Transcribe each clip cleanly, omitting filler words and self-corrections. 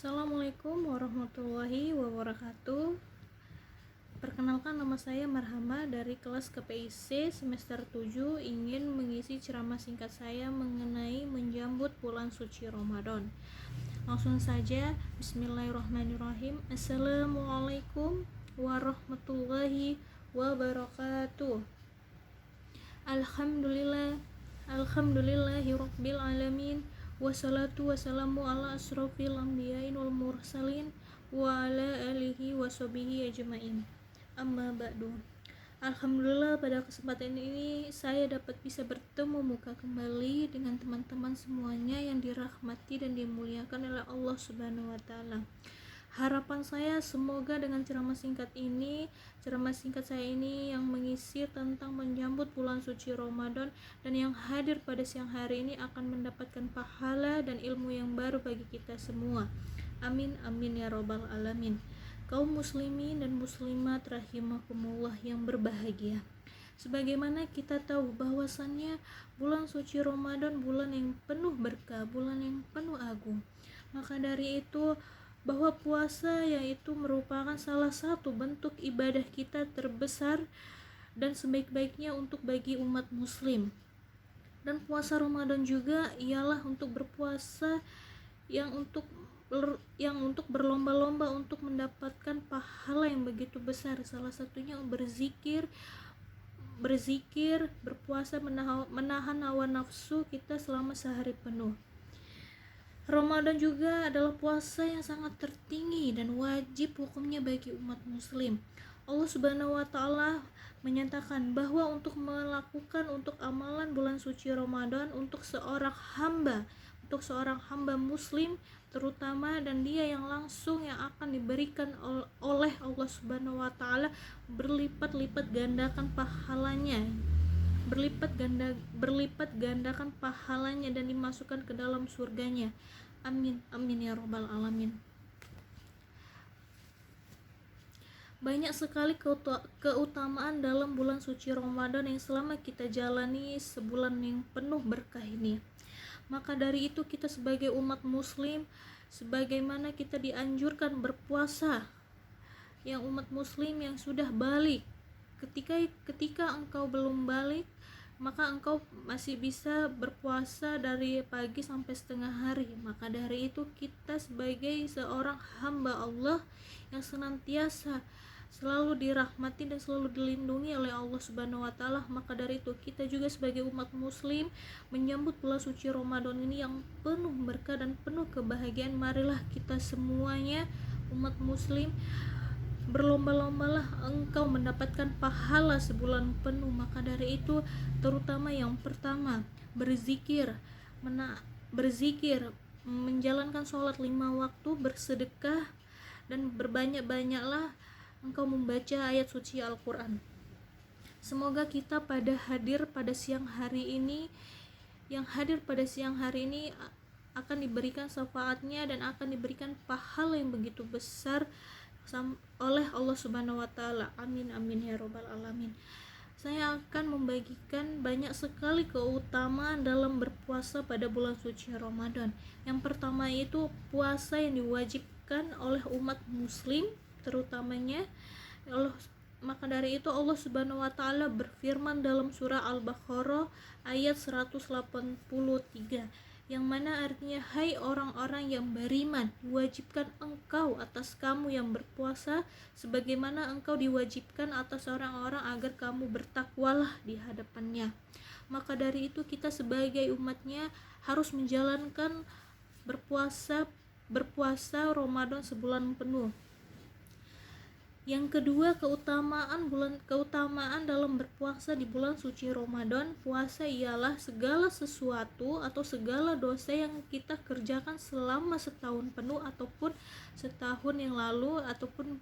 Assalamualaikum warahmatullahi wabarakatuh. Perkenalkan, nama saya Marhama dari kelas KPIC semester 7, ingin mengisi ceramah singkat saya mengenai menyambut bulan suci Ramadan. Langsung saja, bismillahirrahmanirrahim. Assalamualaikum warahmatullahi wabarakatuh. Alhamdulillahi rabbil alamin. Wassalatu wassalamu ala asrofil anbiyain wal mursalin wa ala alihi wa sahbihi ajma'in. Amma ba'du. Alhamdulillah, pada kesempatan ini saya dapat bisa bertemu muka kembali dengan teman-teman semuanya yang dirahmati dan dimuliakan oleh Allah Subhanahu wa taala. Harapan saya semoga dengan ceramah singkat saya ini yang mengisi tentang menyambut bulan suci Ramadan dan yang hadir pada siang hari ini akan mendapatkan pahala dan ilmu yang baru bagi kita semua. Amin amin ya robbal alamin. Kaum muslimin dan muslimat rahimakumullah yang berbahagia. Sebagaimana kita tahu bahwasannya bulan suci Ramadan bulan yang penuh berkah, bulan yang penuh agung. Maka dari itu bahwa puasa yaitu merupakan salah satu bentuk ibadah kita terbesar dan sebaik-baiknya untuk bagi umat muslim. Dan puasa Ramadan juga ialah untuk berpuasa yang untuk berlomba-lomba untuk mendapatkan pahala yang begitu besar. Salah satunya berzikir, berpuasa, menahan hawa nafsu kita selama sehari penuh. Ramadan juga adalah puasa yang sangat tertinggi dan wajib hukumnya bagi umat muslim. Allah Subhanahu wa taala menyatakan bahwa untuk amalan bulan suci Ramadan untuk seorang hamba muslim terutama, dan dia yang langsung yang akan diberikan oleh Allah Subhanahu wa taala berlipat gandakan pahalanya dan dimasukkan ke dalam surganya. Amin amin ya robbal alamin. Banyak sekali keutamaan dalam bulan suci Ramadan yang selama kita jalani sebulan yang penuh berkah ini. Maka dari itu kita sebagai umat muslim, sebagaimana kita dianjurkan berpuasa, yang umat muslim yang sudah balik, ketika engkau belum balik, maka engkau masih bisa berpuasa dari pagi sampai setengah hari. Maka dari itu kita sebagai seorang hamba Allah yang senantiasa selalu dirahmati dan selalu dilindungi oleh Allah Subhanahu wa taala, maka dari itu kita juga sebagai umat muslim menyambut bulan suci Ramadan ini yang penuh berkah dan penuh kebahagiaan. Marilah kita semuanya umat muslim berlomba-lombalah engkau mendapatkan pahala sebulan penuh. Maka dari itu terutama yang pertama berzikir, menjalankan sholat 5 waktu, bersedekah, dan berbanyak-banyaklah engkau membaca ayat suci Al-Quran. Semoga kita hadir pada siang hari ini akan diberikan syafaatnya dan akan diberikan pahala yang begitu besar oleh Allah Subhanahu wa taala. Amin amin ya robbal alamin. Saya akan membagikan banyak sekali keutamaan dalam berpuasa pada bulan suci Ramadan. Yang pertama itu puasa yang diwajibkan oleh umat muslim terutamanya. Maka dari itu Allah Subhanahu wa taala berfirman dalam surah Al-Baqarah ayat 183, yang mana artinya, hai orang-orang yang beriman, diwajibkan engkau atas kamu yang berpuasa sebagaimana engkau diwajibkan atas orang-orang agar kamu bertakwalah di hadapannya. Maka dari itu kita sebagai umatnya harus menjalankan berpuasa Ramadan sebulan penuh. Yang kedua, keutamaan dalam berpuasa di bulan suci Ramadan. Puasa ialah segala sesuatu atau segala dosa yang kita kerjakan selama setahun penuh ataupun setahun yang lalu ataupun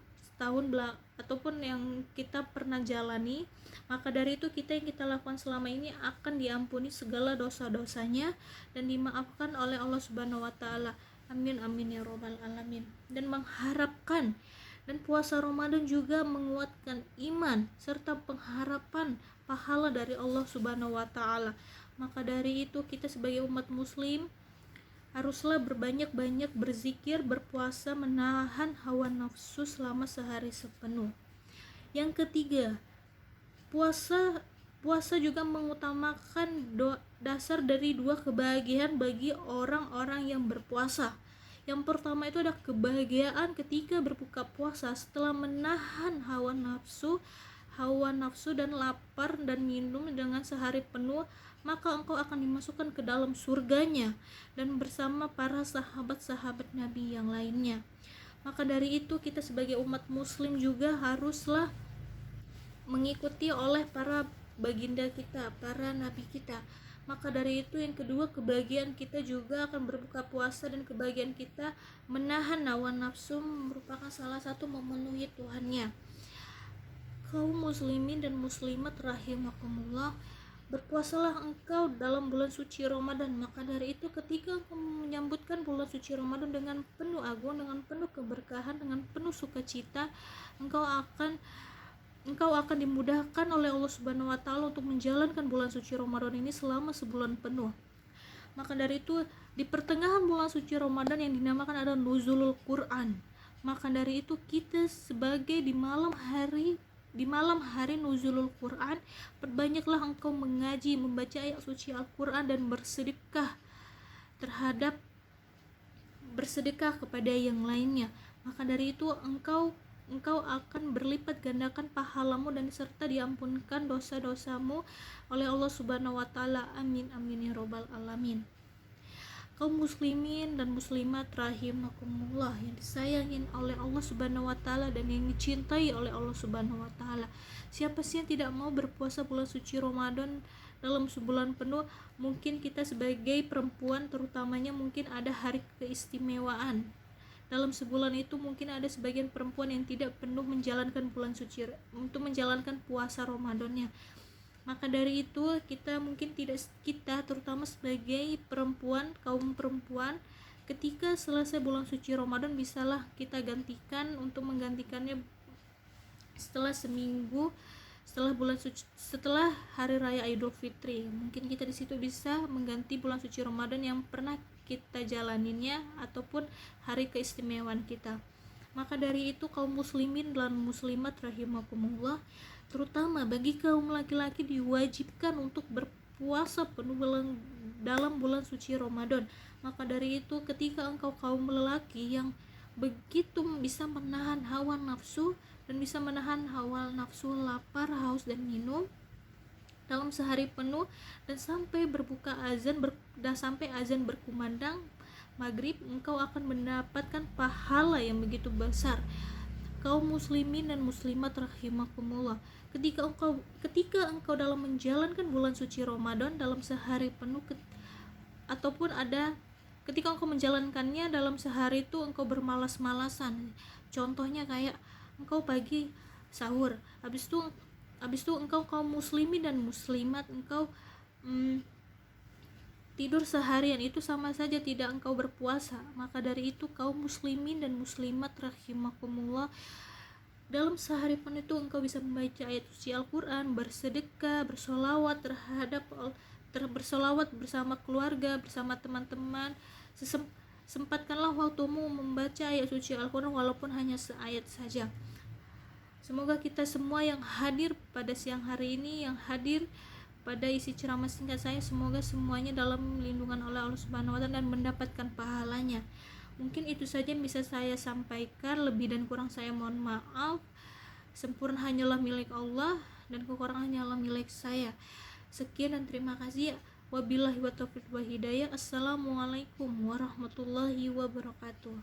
yang kita pernah jalani. Maka dari itu yang kita lakukan selama ini akan diampuni segala dosa-dosanya dan dimaafkan oleh Allah Subhanahu wa taala. Amin amin ya robbal alamin. Dan puasa Ramadan juga menguatkan iman serta pengharapan pahala dari Allah Subhanahu wa taala. Maka dari itu kita sebagai umat muslim Haruslah berbanyak-banyak berzikir, berpuasa, menahan hawa nafsu selama sehari sepenuh. Yang ketiga, puasa puasa juga mengutamakan dasar dari dua kebahagiaan bagi orang-orang yang berpuasa. Yang pertama itu ada kebahagiaan ketika berbuka puasa setelah menahan hawa nafsu dan lapar dan minum dengan sehari penuh, maka engkau akan dimasukkan ke dalam surganya dan bersama para sahabat-sahabat Nabi yang lainnya. Maka dari itu kita sebagai umat muslim juga haruslah mengikuti oleh para baginda kita, para nabi kita. Maka dari itu yang kedua, kebahagiaan kita juga akan berbuka puasa, dan kebahagiaan kita menahan hawa nafsu merupakan salah satu memenuhi Tuhannya. Kaum muslimin dan muslimat rahimakumullah, berpuasalah engkau dalam bulan suci Ramadan. Maka dari itu ketika engkau menyambutkan bulan suci Ramadan dengan penuh agung, dengan penuh keberkahan, dengan penuh sukacita, engkau akan dimudahkan oleh Allah Subhanahu wa taala untuk menjalankan bulan suci Ramadan ini selama sebulan penuh. Maka dari itu di pertengahan bulan suci Ramadan yang dinamakan ada nuzulul Quran. Maka dari itu kita sebagai di malam hari nuzulul Quran, perbanyaklah engkau mengaji, membaca ayat suci Al-Quran dan bersedekah kepada yang lainnya. Maka dari itu engkau akan berlipat gandakan pahalamu dan serta diampunkan dosa-dosamu oleh Allah Subhanahu wa taala. Amin amin ya robbal alamin. Kaum muslimin dan muslimat rahimakumullah yang disayangin oleh Allah Subhanahu wa taala dan yang dicintai oleh Allah Subhanahu wa taala. Siapa sih yang tidak mau berpuasa bulan suci Ramadan dalam sebulan penuh? Mungkin kita sebagai perempuan terutamanya mungkin ada hari keistimewaan. Dalam sebulan itu mungkin ada sebagian perempuan yang tidak penuh menjalankan bulan suci untuk menjalankan puasa Ramadannya. Maka dari itu kita terutama sebagai kaum perempuan, ketika selesai bulan suci Ramadan bisalah kita gantikan untuk menggantikannya setelah seminggu setelah hari raya Idul Fitri. Mungkin kita di situ bisa mengganti bulan suci Ramadan yang pernah kita jalaninnya ataupun hari keistimewaan kita. Maka dari itu kaum muslimin dan muslimat rahimakumullah, terutama bagi kaum laki-laki diwajibkan untuk berpuasa penuh dalam bulan suci Ramadan. Maka dari itu ketika engkau kaum lelaki yang begitu bisa menahan hawa nafsu dan bisa menahan hawa nafsu lapar, haus dan minum dalam sehari penuh dan sampai sampai azan berkumandang maghrib, engkau akan mendapatkan pahala yang begitu besar. Kaum muslimin dan muslimat rahimakumullah, ketika engkau dalam menjalankan bulan suci Ramadan dalam sehari penuh ataupun ketika engkau menjalankannya dalam sehari itu engkau bermalas-malasan, contohnya kayak engkau pagi sahur, habis itu engkau kaum muslimin dan muslimat engkau tidur seharian, itu sama saja tidak engkau berpuasa. Maka dari itu kaum muslimin dan muslimat rahimakumullah, dalam sehari penuh itu engkau bisa membaca ayat suci Al-Quran, bersedekah, bersolawat bersama keluarga, bersama teman-teman. Sempatkanlah waktumu membaca ayat suci Al-Quran walaupun hanya seayat saja. Semoga kita semua yang hadir pada siang hari ini, yang hadir pada isi ceramah singkat saya, semoga semuanya dalam lindungan oleh Allah Subhanahu wa taala dan mendapatkan pahalanya. Mungkin itu saja yang bisa saya sampaikan, lebih dan kurang saya mohon maaf. Sempurna hanyalah milik Allah dan kekurangan hanyalah milik saya. Sekian dan terima kasih. Wabillahi wa taufiq wa hidayah. Assalamualaikum warahmatullahi wabarakatuh.